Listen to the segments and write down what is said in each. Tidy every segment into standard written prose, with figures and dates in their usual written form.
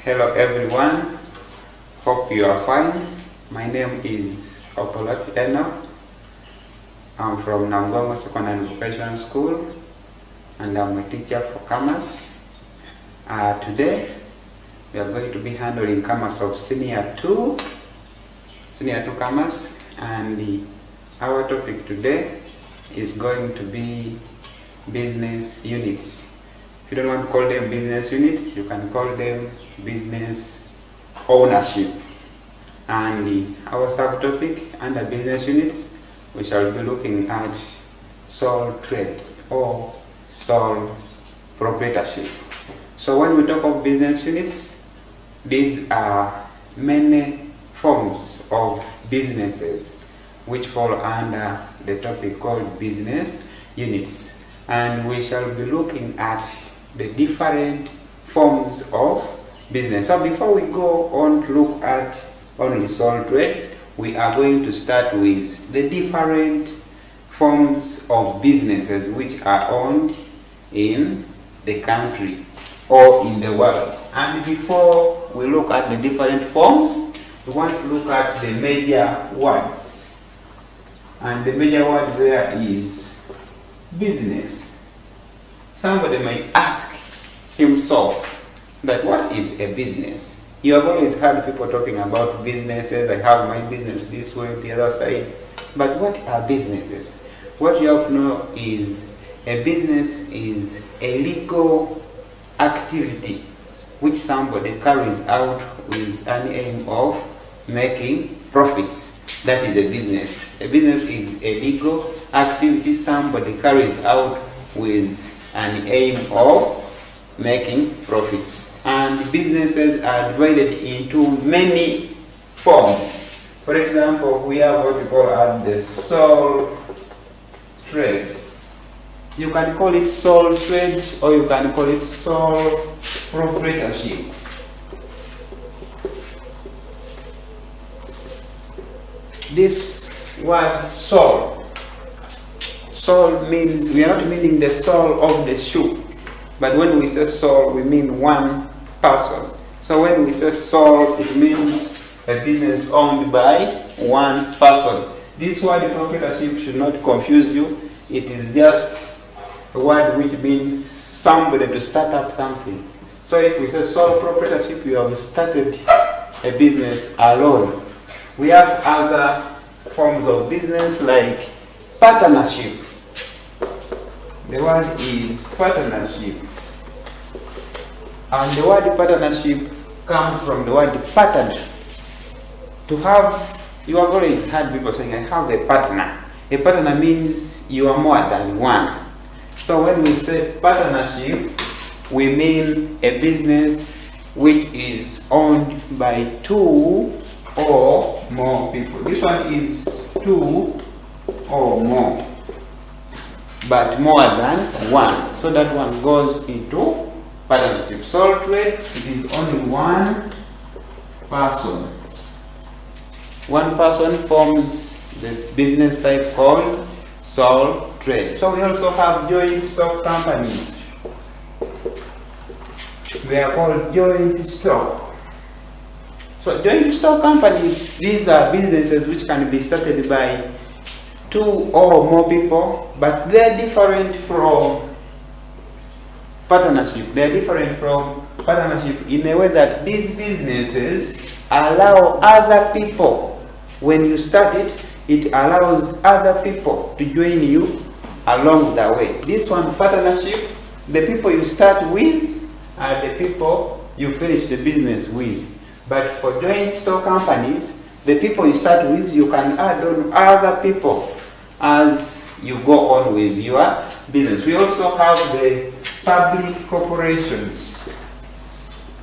Hello everyone, hope you are fine. My name is Opolot Enock. I'm from Nangoma Secondary Education School and I'm a teacher for commerce. Today we are going to be handling commerce of Senior 2 commerce, and our topic today is going to be business units. If you don't want to call them business units, you can call them business ownership. And our subtopic under business units, we shall be looking at sole trade or sole proprietorship. So when we talk of business units, these are many forms of businesses which fall under the topic called business units. And we shall be looking at the different forms of business. So before we go on to look at only sole trade, we are going to start with the different forms of businesses which are owned in the country or in the world. And before we look at the different forms, we want to look at the major words. And the major word there is business. Somebody might ask himself that what is a business? You have always heard people talking about businesses. I have my business this way, the other side. But what are businesses? What you have to know is a business is a legal activity which somebody carries out with an aim of making profits. That is a business. A business is a legal activity somebody carries out with an aim of making profits. And businesses are divided into many forms. For example, we have what we call as the sole trade. You can call it sole trade or you can call it sole proprietorship. This word sole means, we are not meaning the sole of the shoe, but when we say sole, we mean one person. So when we say sole, it means a business owned by one person. This word proprietorship should not confuse you. It is just a word which means somebody to start up something. So if we say sole proprietorship, you have started a business alone. We have other forms of business like partnership. The word is partnership. And the word partnership comes from the word partner. To have, you have always heard people saying, I have a partner. A partner means you are more than one. So when we say partnership, we mean a business which is owned by two or more people. This one is two or more, but more than one. So that one goes into partnership. Sole trade, it is only one person. One person forms the business type called sole trade. So we also have joint stock companies. They are called joint stock. So joint stock companies, these are businesses which can be started by two or more people, but they're different from partnership. They're different from partnership in a way that these businesses allow other people, when you start it, it allows other people to join you along the way. This one, partnership, the people you start with are the people you finish the business with. But for joint stock companies, the people you start with, you can add on other people as you go on with your business. We also have the public corporations.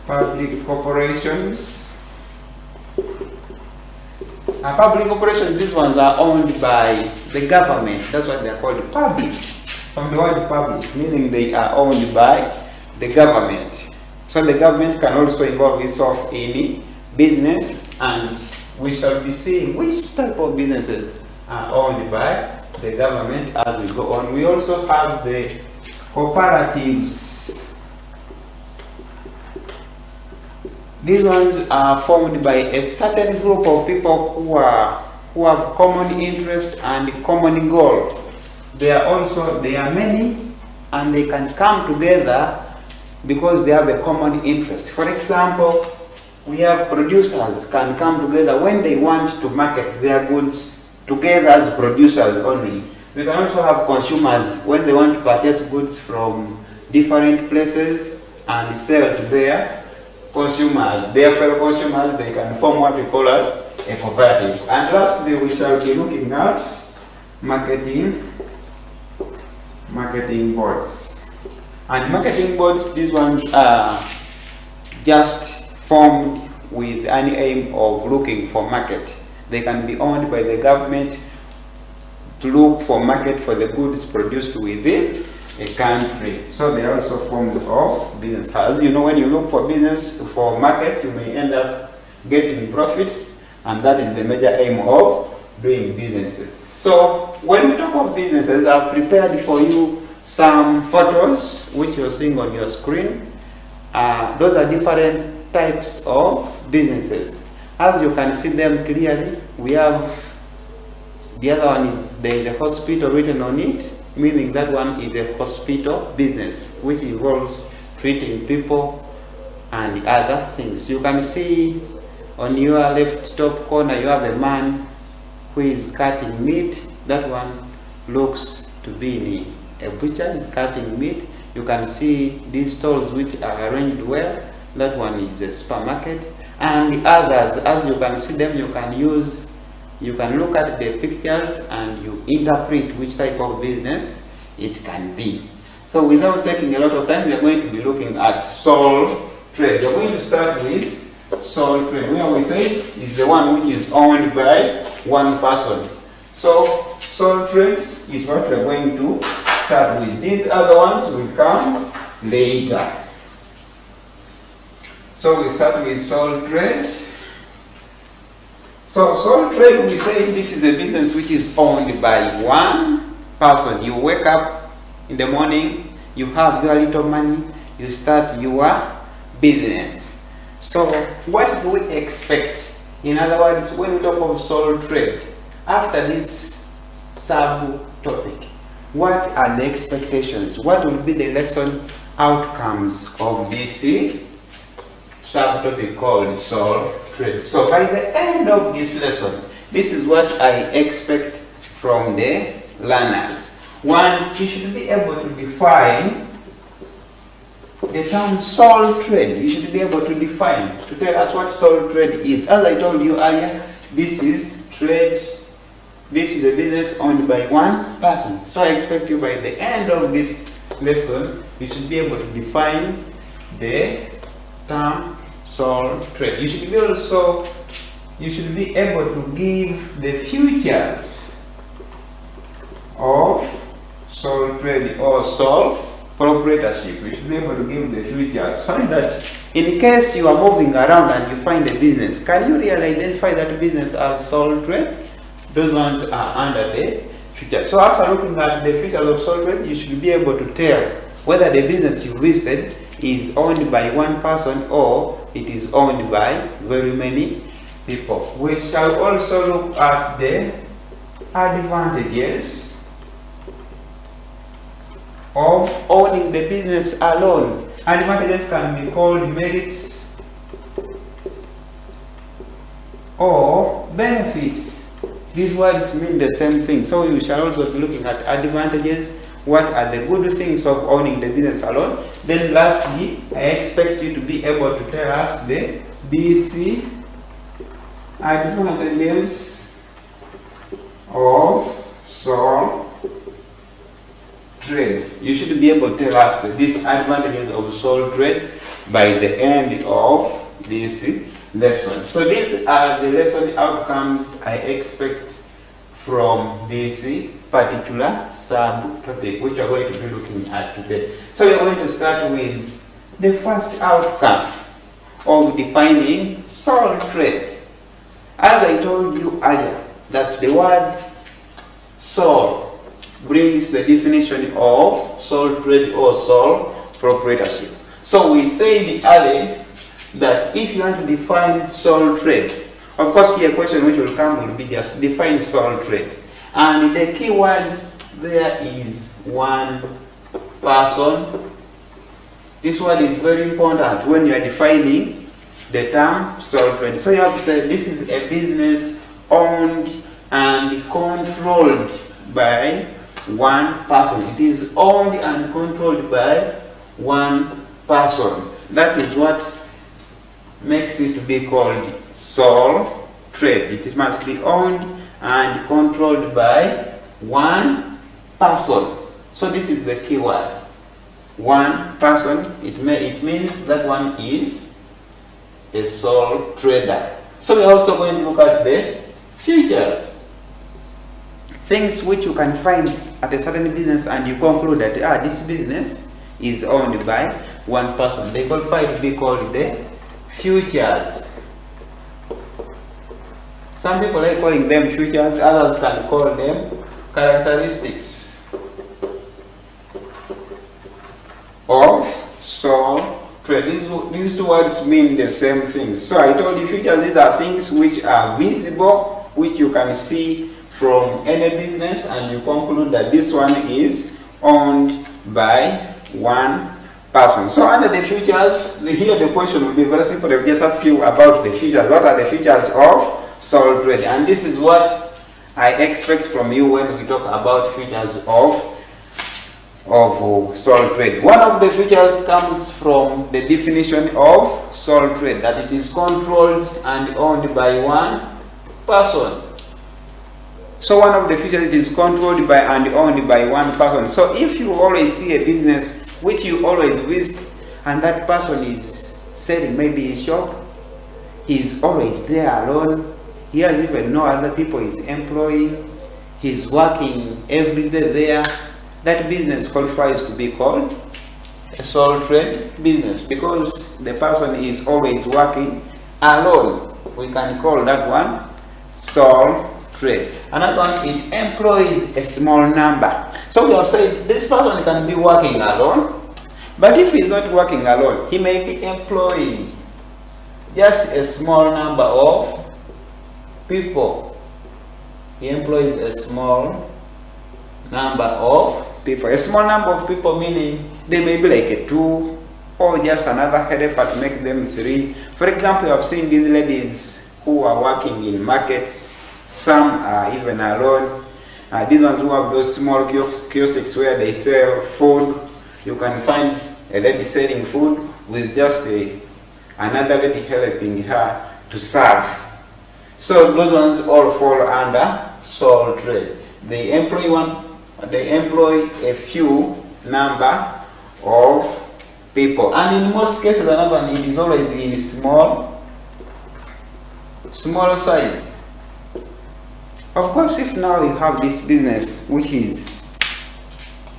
Public corporations. Public corporations, these ones are owned by the government. That's why they are called public. From the word public, meaning they are owned by the government. So the government can also involve itself in business, and we shall be seeing which type of businesses are owned by the government as we go on. We also have the cooperatives. These ones are formed by a certain group of people who have common interest and common goal. They are many, and they can come together because they have a common interest. For example, we have producers can come together when they want to market their goods together as producers only. We can also have consumers when they want to purchase goods from different places and sell to their consumers, their fellow consumers. They can form what we call as a cooperative. And lastly, we shall be looking at marketing boards. And marketing boards, these ones are just formed with any aim of looking for market. They can be owned by the government to look for market for the goods produced within a country. So they are also forms of business. As you know, when you look for business, for market, you may end up getting profits, and that is the major aim of doing businesses. So when we talk of businesses, I've prepared for you some photos which you're seeing on your screen. Those are different types of businesses. As you can see them clearly, we have the other one is the hospital written on it, meaning that one is a hospital business which involves treating people and other things. You can see on your left top corner you have a man who is cutting meat. That one looks to be a butcher is cutting meat. You can see these stalls which are arranged well. That one is a supermarket, and the others, as you can see them, you can look at the pictures and you interpret which type of business it can be. So without taking a lot of time, we are going to be looking at sole trade. We are going to start with sole trade, where we say is the one which is owned by one person. So sole trade is what we are going to start with. These other ones will come later. So we start with sole trade. So sole trade, we say this is a business which is owned by one person. You wake up in the morning, you have your little money, you start your business. So what do we expect? In other words, when we talk of sole trade, after this sub-topic, what are the expectations? What will be the lesson outcomes of this subtopic called sole trade? So by the end of this lesson, this is what I expect from the learners. One, you should be able to define the term sole trade. You should be able to define, to tell us what sole trade is. As I told you earlier, this is trade. This is a business owned by one person. So I expect you by the end of this lesson, you should be able to define the term sole trade. You should be able to give the features of sole trade or sole proprietorship. You should be able to give the features so that in case you are moving around and you find a business, can you really identify that business as sole trade? Those ones are under the features. So after looking at the features of sole trade, you should be able to tell whether the business you listed is owned by one person or it is owned by very many people. We shall also look at the advantages of owning the business alone. Advantages can be called merits or benefits. These words mean the same thing. So you shall also be looking at advantages. What are the good things of owning the business alone? Then lastly, I expect you to be able to tell us the BC advantages of sole trade. You should be able to tell us the disadvantages of sole trade by the end of this lesson. So these are the lesson outcomes I expect from this particular subtopic which we are going to be looking at today. So we are going to start with the first outcome of defining sole trade. As I told you earlier, that the word sole brings the definition of sole trade or sole proprietorship. So we said earlier that if you want to define sole trade, of course here a question which will come will be just define sole trade. And the key word there is one person. This word is very important when you are defining the term sole trade. So you have to say this is a business owned and controlled by one person. It is owned and controlled by one person. That is what makes it to be called sole trade. It must be owned and controlled by one person. So this is the key word. One person, it means that one is a sole trader. So we're also going to look at the futures. Things which you can find at a certain business and you conclude that this business is owned by one person. They qualify to be called the futures. Some people like calling them futures, others can call them characteristics of sole trade. These two words mean the same thing. So I told you futures, these are things which are visible, which you can see from any business, and you conclude that this one is owned by one person. So under the futures, here the question will be very simple. They'll just ask you about the futures. What are the futures of sole trade? And this is what I expect from you when we talk about futures of sole trade. One of the futures comes from the definition of sole trade, that it is controlled and owned by one person. So one of the features, it is controlled by and owned by one person. So if you always see a business which you always visit and that person is selling maybe his shop, he's always there alone, he has even no other people he's employing, he's working every day there, that business qualifies to be called a sole trade business because the person is always working alone. We can call that one sole trade. Another one, it employs a small number. So we have said this person can be working alone, but if he's not working alone, he may be employing just a small number of people. He employs a small number of people. A small number of people meaning they may be like a 2 or just another helper to make them 3. For example, you have seen these ladies who are working in markets. Some are even alone. These ones who have those small kiosks where they sell food. You can find a lady selling food with just another lady helping her to serve. So those ones all fall under sole trade. They employ a few number of people, and in most cases, another one, it is always in small size. Of course, if now you have this business which is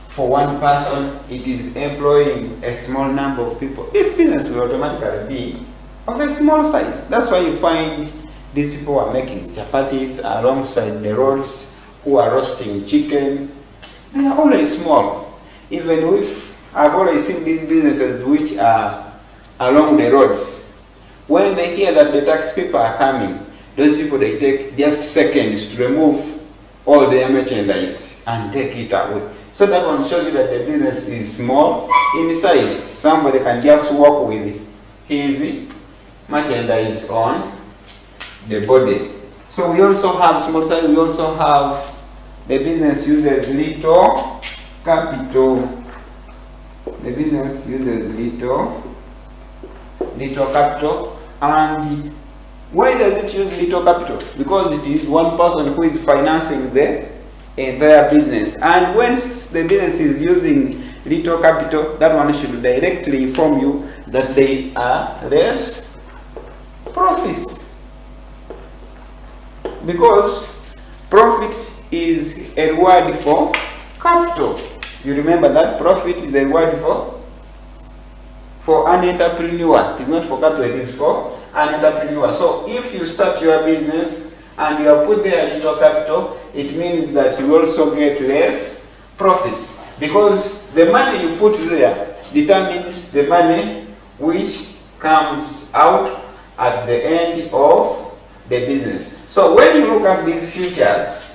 for one person, it is employing a small number of people, this business will automatically be of a small size. That's why you find these people are making chapatis alongside the roads, who are roasting chicken. They are always small. Even if I've always seen these businesses which are along the roads, when they hear that the tax people are coming, those people, they take just seconds to remove all their merchandise and take it away. So that one shows you that the business is small in size. Somebody can just walk with his merchandise on the body. So we also have small size. We also have the business uses little capital. The business uses little capital. And why does it use little capital? Because it is one person who is financing the entire business. And once the business is using little capital, that one should directly inform you that they are less profits. Because profits is a reward for capital. You remember that profit is a reward for an entrepreneur. It is not for capital, it is for an entrepreneur. So if you start your business and you have put there little capital, it means that you also get less profits, because the money you put there determines the money which comes out at the end of the business. So when you look at these futures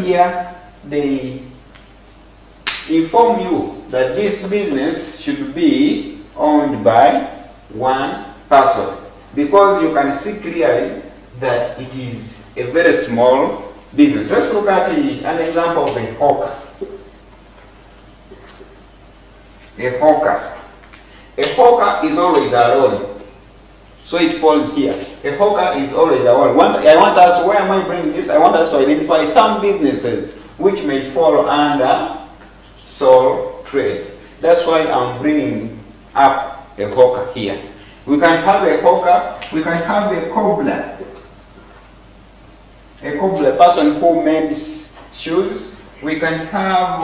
here, they inform you that this business should be owned by one person, because you can see clearly that it is a very small business. Let's look at an example of a hawker. A hawker. A hawker is always alone. So it falls here. A hawker is always alone. I want us, why am I bringing this? I want us to identify some businesses which may fall under sole trade. That's why I'm bringing up a hawker here. We can have a hawker, we can have a cobbler. A cobbler, person who makes shoes. We can have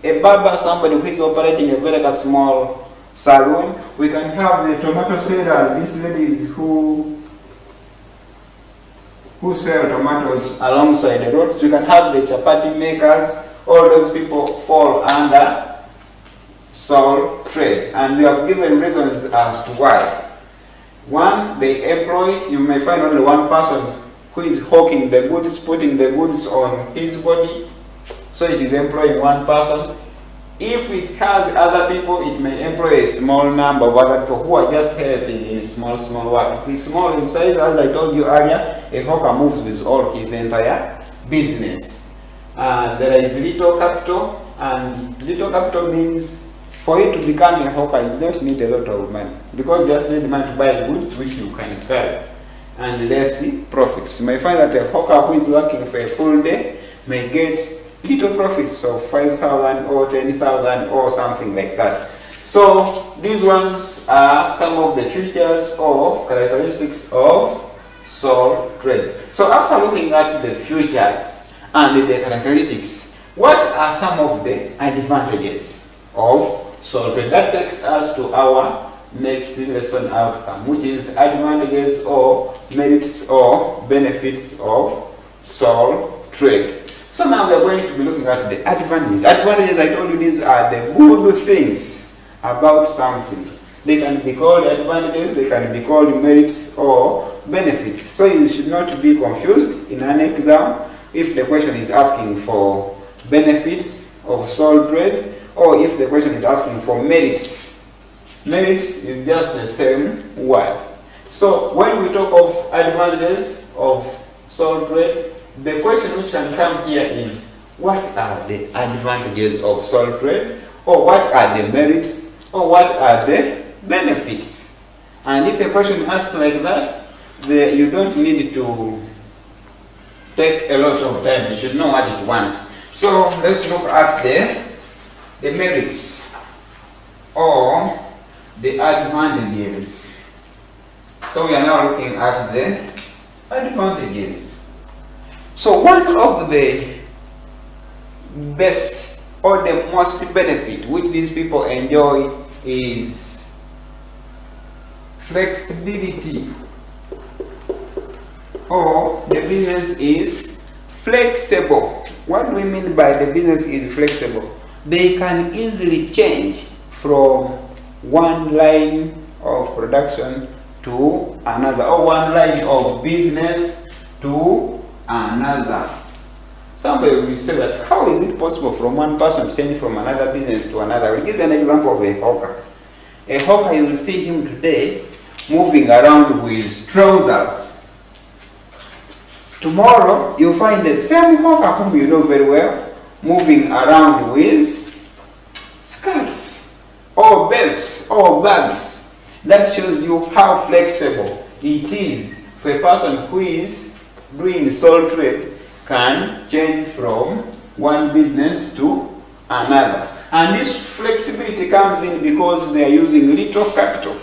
a barber, somebody who is operating a very small salon. We can have the tomato sellers, these ladies who sell tomatoes alongside the roads. We can have the chapati makers. All those people fall under sole trade, and we have given reasons as to why. One, they employ, you may find only one person who is hawking the goods, putting the goods on his body, so it is employing one person. If it has other people, it may employ a small number of other people who are just helping in small work. If it's small in size, as I told you earlier, a hawker moves with all his entire business. There is little capital, and little capital means for you to become a hawker, you don't need a lot of money, because you just need money to buy goods which you can carry, and less profits. You may find that a hawker who is working for a full day may get little profits of 5,000 or 10,000 or something like that. So these ones are some of the features or characteristics of sole trade. So after looking at the features and the characteristics, what are some of the advantages of sole trade? That takes us to our next lesson outcome, which is advantages or merits or benefits of sole trade. So now we are going to be looking at the advantages. Advantages, I told you, these are the good things about something. They can be called advantages, they can be called merits or benefits. So you should not be confused in an exam if the question is asking for benefits of sole trade, or if the question is asking for merits. Merits is just the same word. So when we talk of advantages of sole trade, the question which can come here is, what are the advantages of sole trade, or what are the merits, or what are the benefits? And if a question asks like that, you don't need to take a lot of time. You should know what it wants. So let's look at the merits or the advantages. So we are now looking at the advantages. So one of the best or the most benefit which these people enjoy is flexibility, or the business is flexible. What do we mean by the business is flexible? They can easily change from one line of production to another, or one line of business to another. Somebody will say that, how is it possible from one person to change from another business to another? We'll give you an example of a hawker. A hawker, you will see him today moving around with trousers. Tomorrow, you'll find the same hawker whom you know very well moving around with skirts or belts or bags. That shows you how flexible it is for a person who is doing sole trade can change from one business to another. And this flexibility comes in because they are using little capital.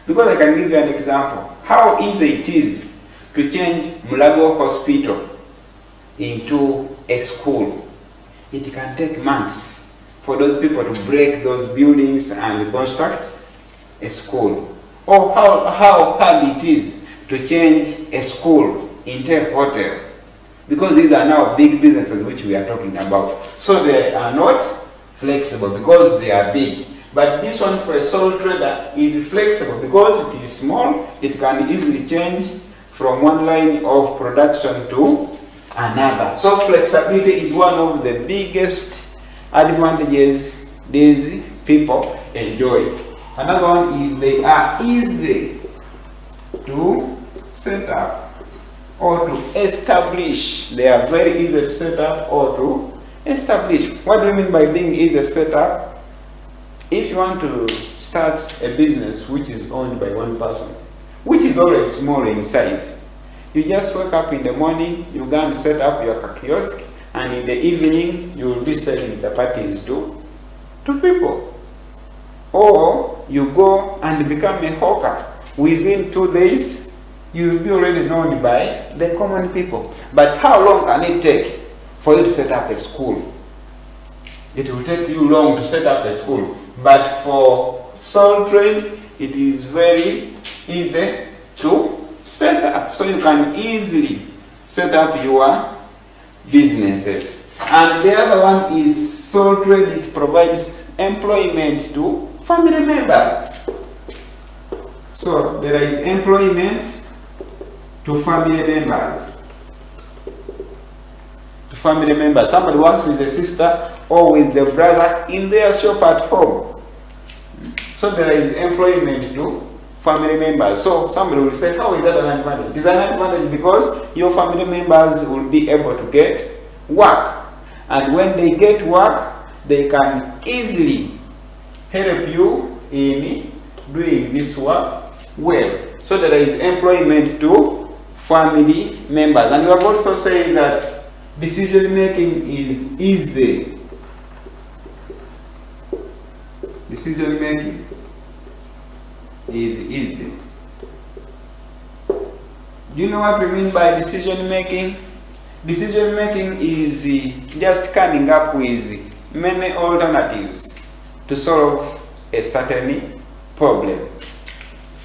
Because I can give you an example. How easy it is to change Mulago Hospital into a school. It can take months for those people to break those buildings and construct a school. Or how hard it is to change a school into a hotel. Because these are now big businesses which we are talking about. So they are not flexible because they are big. But this one for a sole trader is flexible because it is small, it can easily change from one line of production to another. So flexibility is one of the biggest advantages these people enjoy. Another one is they are easy to set up or to establish. They are very easy to set up or to establish. What do you mean by being easy to set up? If you want to start a business which is owned by one person, which is already small in size, you just wake up in the morning, you go and set up your kiosk, and in the evening you will be selling the parties to people. Or you go and become a hawker. Within 2 days, you will be already known by the common people. But how long can it take for you to set up a school? It will take you long to set up a school. But for sole trade, it is very easy to set up. So you can easily set up your businesses. And the other one is sole trade. It provides employment to family members. So there is employment to family members. To family members. Somebody works with the sister or with the brother in their shop at home. So there is employment to family members. So somebody will say, how is that an advantage? It is an advantage because your family members will be able to get work. And when they get work, they can easily help you in doing this work well. So there is employment to family members. And we have also said that decision making is easy. Decision making is easy. Do you know what we mean by decision making? Decision making is just coming up with many alternatives to solve a certain problem.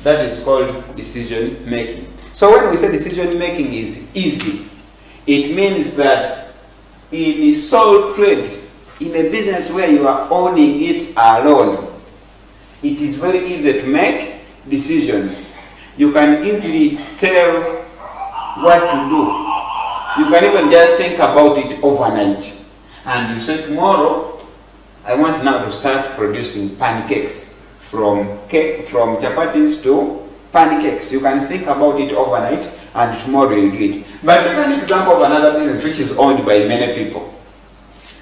That is called decision making. So when we say decision making is easy, it means that in sole trade, in a business where you are owning it alone, it is very easy to make decisions. You can easily tell what to do. You can even just think about it overnight. And you say, tomorrow, I want now to start producing pancakes. From chapatis to pancakes. You can think about it overnight and tomorrow you do it. But take an example of another business which is owned by many people.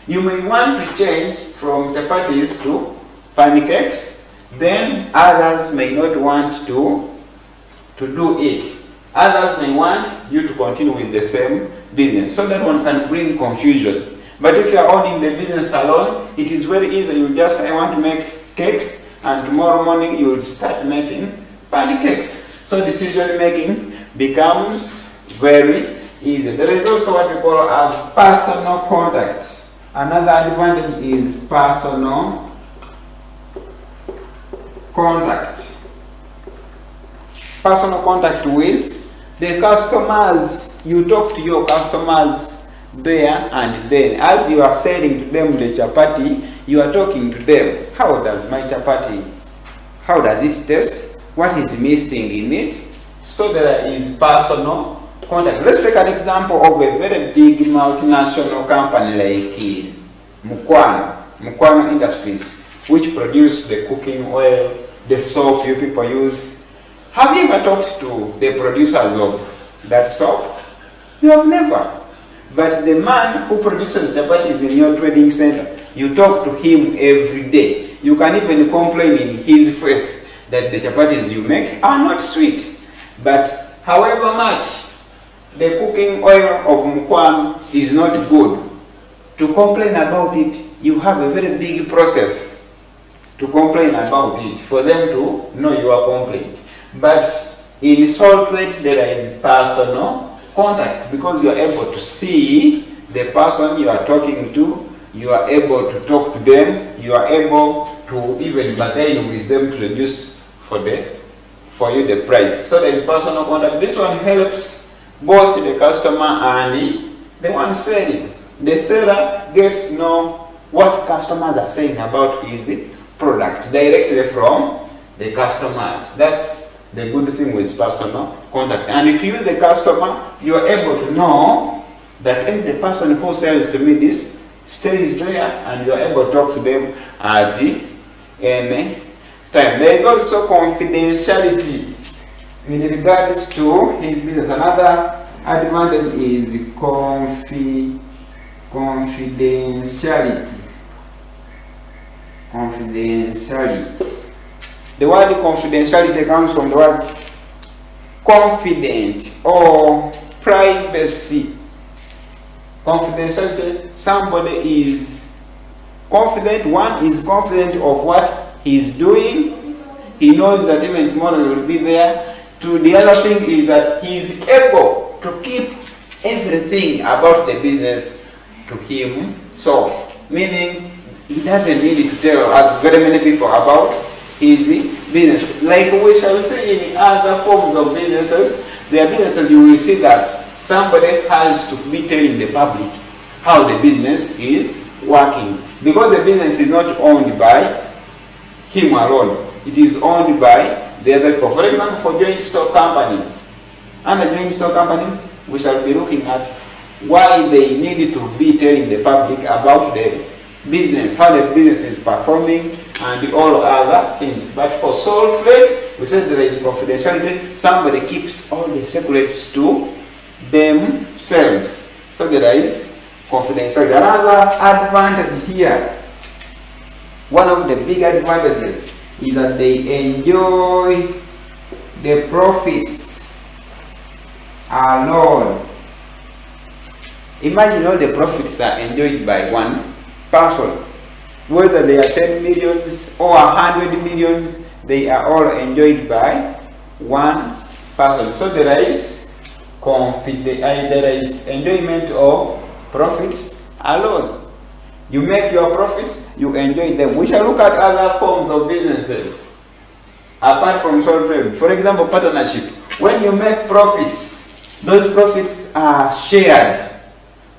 You may want to change from chapatis to pancakes, then others may not want to do it. Others may want you to continue with the same business. So that one can bring confusion. But if you are owning the business alone, it is very easy. You just say, I want to make cakes, and tomorrow morning you will start making pancakes. So decision making becomes very easy. There is also what we call as personal contact. Another advantage is personal contact. Personal contact with the customers. You talk to your customers there and then. As you are selling to them the chapati, you are talking to them. How does my chapati, how does it taste? What is missing in it? So there is personal contact. Let's take an example of a very big multinational company like Mukwano Industries, which produce the cooking oil, the soap you people use. Have you ever talked to the producers of that soap? You have never. But the man who produces the chapatis in your trading center, you talk to him every day. You can even complain in his face that the chapatis you make are not sweet. But however much the cooking oil of Mukwano is not good, to complain about it, you have a very big process to complain about it for them to know your complaint. But in sole trade, there is personal contact because you are able to see the person you are talking to, you are able to talk to them, you are able to even bargain with them to reduce for you the price. So there is personal contact. This one helps both the customer and the one selling. The seller gets to know what customers are saying about his products directly from the customers. That's the good thing with personal contact. And if you use the customer, you are able to know that the person who sells to me this stays there, and you are able to talk to them at any time. There is also confidentiality in regards to his business. Another advantage is confidentiality. The word confidentiality comes from the word confident or privacy. Confidentiality, somebody is confident, one is confident of what he's doing. He knows that even tomorrow he will be there. The other thing is that he is able to keep everything about the business to himself. Meaning, he doesn't need to tell us very many people about his business. Like we shall see in other forms of businesses, there are businesses you will see that somebody has to be telling the public how the business is working. Because the business is not owned by him alone. It is owned by the other people. For example, for joint stock companies. Under joint stock companies, we shall be looking at why they need to be telling the public about the business, how the business is performing, and all other things. But for sole trade, we said there is confidentiality. Somebody keeps all the secrets to themselves. So there is confidentiality. Another advantage here, one of the big advantages, is that they enjoy the profits alone. Imagine all the profits are enjoyed by one person. Whether they are 10 millions or 100 millions, they are all enjoyed by one person. So there is enjoyment of profits alone. You make your profits, you enjoy them. We shall look at other forms of businesses apart from sole trade. For example, partnership. When you make profits, those profits are shared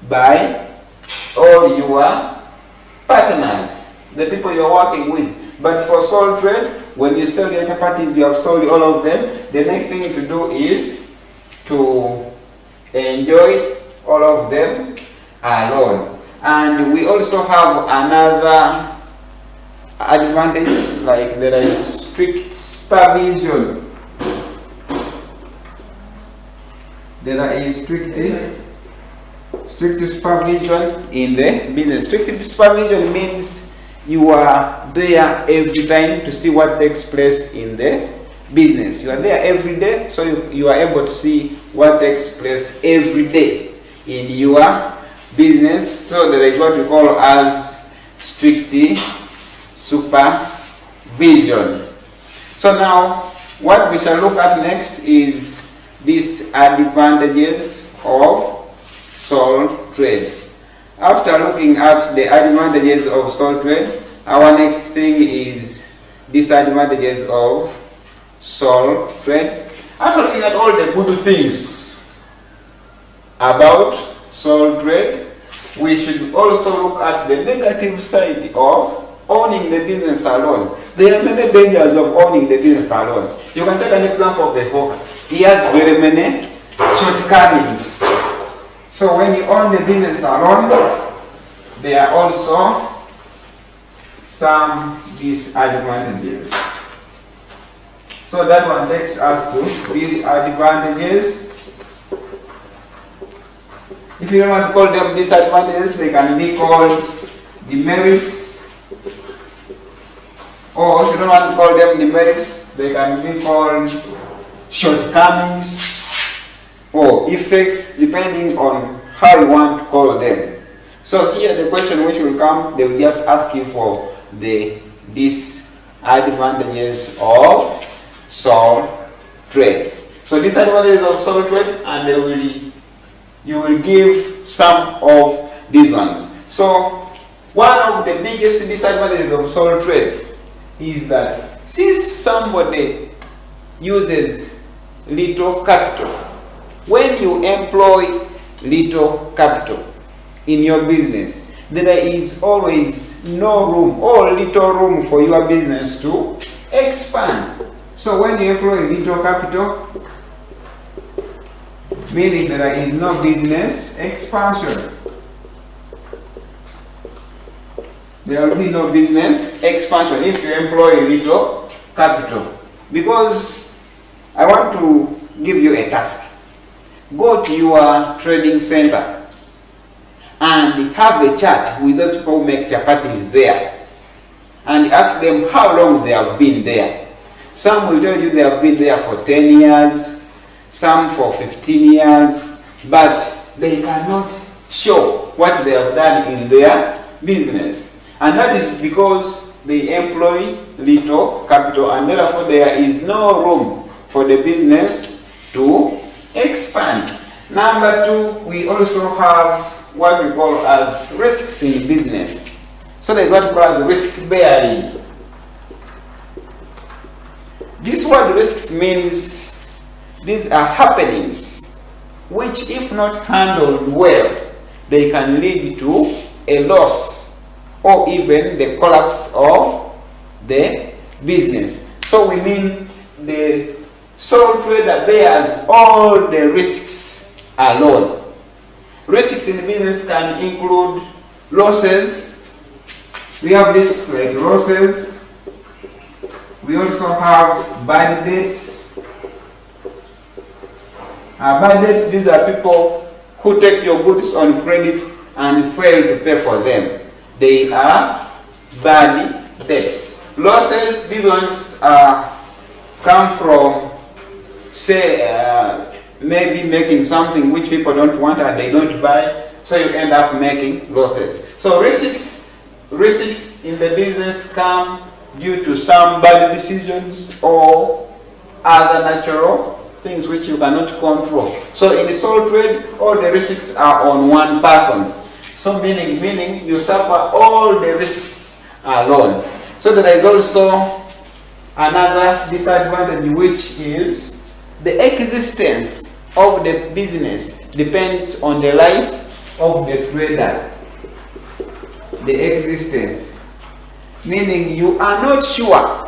by all your partners, the people you are working with. But for sole trade, when you sell the other parties, you have sold all of them. The next thing to do is to enjoy all of them alone. And we also have another advantage, like there is strict supervision. There is strict supervision in the business. Strict supervision means you are there every time to see what takes place in the business. You are there every day, so you are able to see what takes place every day in your business. So there is what we call as strict supervision. So now what we shall look at next is these advantages of sole trade. After looking at the advantages of sole trade, our next thing is disadvantages of sole trade. After looking at all the good things about sole trade, we should also look at the negative side of owning the business alone. There are many dangers of owning the business alone. You can take an example of the hawker. He has very many shortcomings. So when you own the business alone, there are also some disadvantages. So that one takes us to disadvantages. If you don't want to call them disadvantages, they can be called demerits. Or if you don't want to call them demerits, they can be called shortcomings or effects, depending on how you want to call them. So here the question which will come, they will just ask you for the disadvantages of sole trade. So disadvantages of sole trade, and you will give some of these ones. So one of the biggest disadvantages of sole trade is that since somebody uses little capital, when you employ little capital in your business, there is always no room or little room for your business to expand. So when you employ little capital, meaning there is no business expansion. There will be no business expansion if you employ little capital. Because I want to give you a task. Go to your trading center and have a chat with those people who make chapatis there and ask them how long they have been there. Some will tell you they have been there for 10 years, some for 15 years, but they cannot show what they have done in their business. And that is because they employ little capital, and therefore there is no room for the business to expand. Number two, we also have what we call as risks in business. So there's what we call as risk bearing. This word risks means these are happenings which, if not handled well, they can lead to a loss or even the collapse of the business. So we mean the sole trader bears all the risks alone. Risks in business can include losses. We have risks like losses. We also have bad debts. Bad debts, these are people who take your goods on credit and fail to pay for them. They are bad debts. Losses, these ones come from, say, maybe making something which people don't want and they don't buy, so you end up making losses. So risks in the business come due to some bad decisions or other natural things which you cannot control. So in the sole trade, all the risks are on one person. So meaning you suffer all the risks alone. So there is also another disadvantage, which is the existence of the business depends on the life of the trader. The existence, meaning you are not sure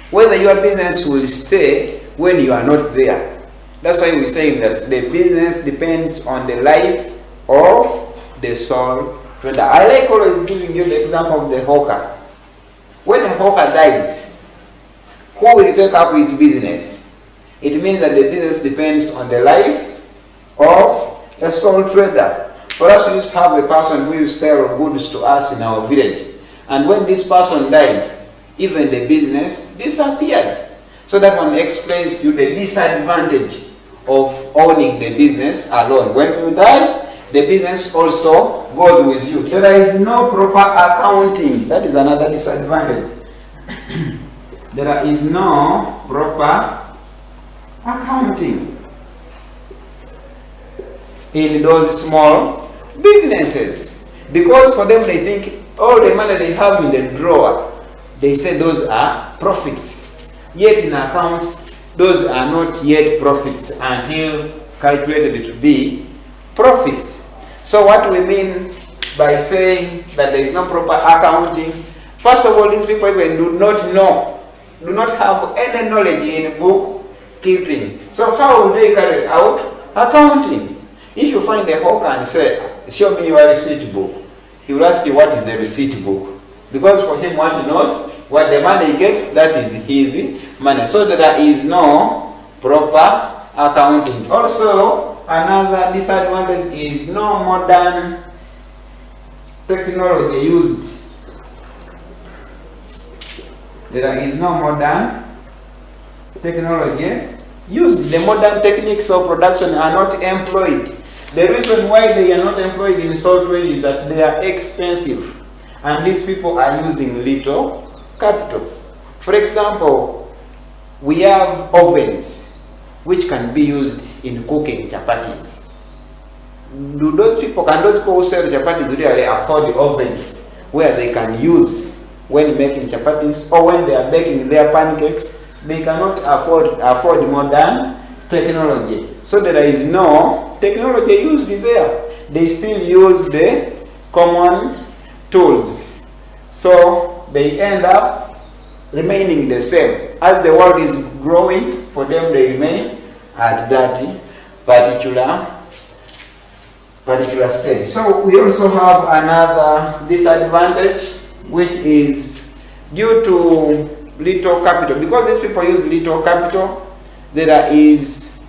whether your business will stay when you are not there. That's why we're saying that the business depends on the life of the sole trader. I like always giving you the example of the hawker. When a hawker dies, who will take up his business? It means that the business depends on the life of a sole trader. For us, we used to have a person who used to sell goods to us in our village. And when this person died, even the business disappeared. So that one explains to you the disadvantage of owning the business alone. When you die, the business also goes with you. There is no proper accounting. That is another disadvantage. There is no proper accounting in those small businesses, because for them they think all the money they have in the drawer, they say those are profits, yet in accounts those are not yet profits until calculated to be profits. So what we mean by saying that there is no proper accounting, first of all, these people even do not have any knowledge in bookkeeping. So how will they carry out accounting? If you find a hawker and say, show me your receipt book, he will ask you what is the receipt book. Because for him, what he knows, what the money he gets, that is his money. So there is no proper accounting. Also, another disadvantage is no modern technology used. There is no modern technology used. The modern techniques of production are not employed. The reason why they are not employed in sole trade is that they are expensive, and these people are using little capital. For example, we have ovens which can be used in cooking chapatis. Can those people who sell chapatis really afford ovens where they can use when making chapatis or when they are baking their pancakes? They cannot afford modern technology. So there is no technology used there. They still use the common tools. So they end up remaining the same. As the world is growing, for them they remain at that particular stage. So we also have another disadvantage, which is due to little capital. Because these people use little capital, there is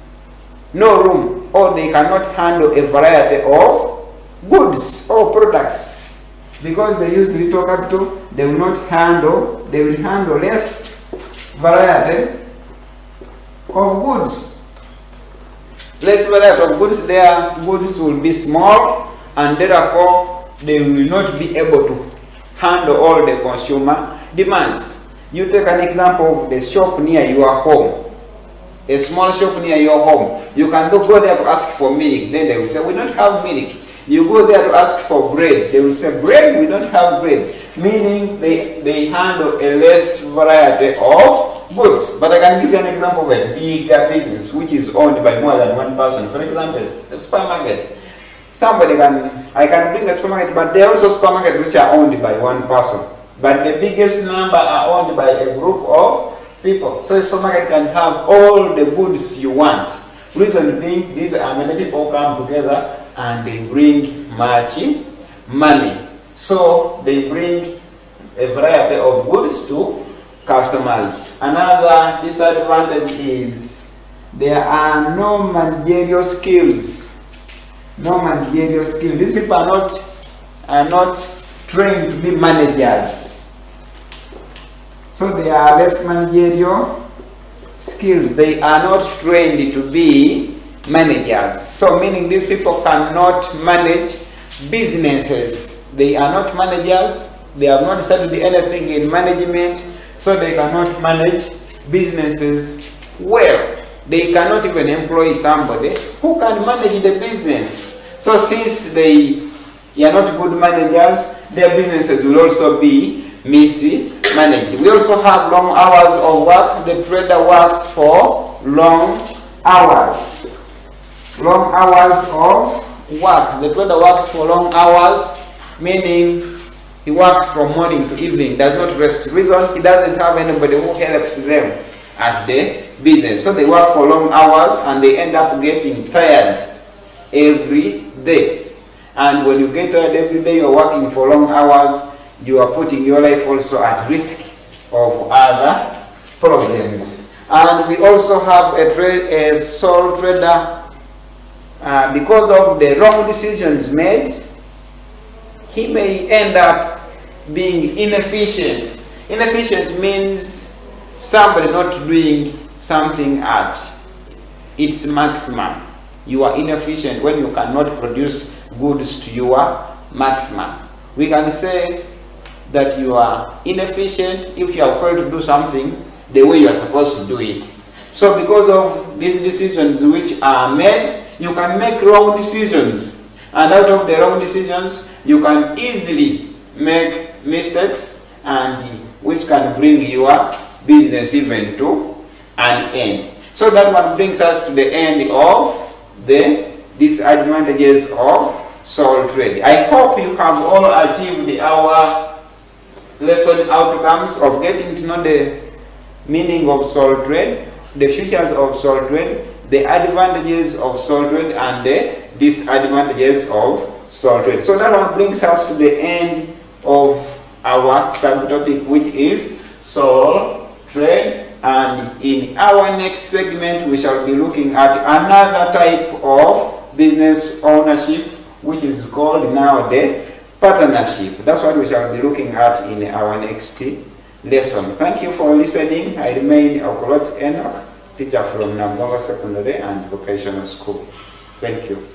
no room, or they cannot handle a variety of goods or products. Because they use little capital, they will handle less variety of goods. Less variety of goods, their goods will be small, and therefore they will not be able to handle all the consumer demands. You take an example of the shop near your home. A small shop near your home. You can go there to ask for milk. Then they will say, we don't have milk. You go there to ask for bread. They will say, bread, we don't have bread. Meaning they handle a less variety of goods. But I can give you an example of a bigger business which is owned by more than one person. For example, a supermarket. I can bring a supermarket, but there are also supermarkets which are owned by one person. But the biggest number are owned by a group of people. So a supermarket can have all the goods you want. Reason being, these are many people come together and they bring much money. So they bring a variety of goods to customers. Another disadvantage is there are no managerial skills. No managerial skills. These people are not trained to be managers. So they are less managerial skills. They are not trained to be managers. So meaning these people cannot manage businesses. They are not managers. They have not studied anything in management, so they cannot manage businesses well. They cannot even employ somebody who can manage the business. So since they are not good managers, their businesses will also be mismanaged. We also have long hours of work. The trader works for long hours. Long hours of work. The trader works for long hours, meaning he works from morning to evening, does not rest. The reason, he doesn't have anybody who helps them at the business. So they work for long hours and they end up getting tired every day. And when you get tired every day, you're working for long hours, you are putting your life also at risk of other problems. And we also have a sole trader. Because of the wrong decisions made, he may end up being inefficient. Inefficient means somebody not doing something at its maximum. You are inefficient when you cannot produce goods to your maximum. We can say that you are inefficient if you are afraid to do something the way you are supposed to do it. So because of these decisions which are made, you can make wrong decisions. And out of the wrong decisions, you can easily make mistakes, and which can bring your business even to an end. So that one brings us to the end of the disadvantages of sole trade. I hope you have all achieved our lesson outcomes of getting to know the meaning of sole trade, the features of sole trade, the advantages of sole trade, and the disadvantages of sole trade. So that one brings us to the end of our subtopic, which is sole trade. And in our next segment, we shall be looking at another type of business ownership, which is called now the partnership. That's what we shall be looking at in our next lesson. Thank you for listening. I remain Opolot Enock, teacher from Namboga Secondary and Vocational School. Thank you.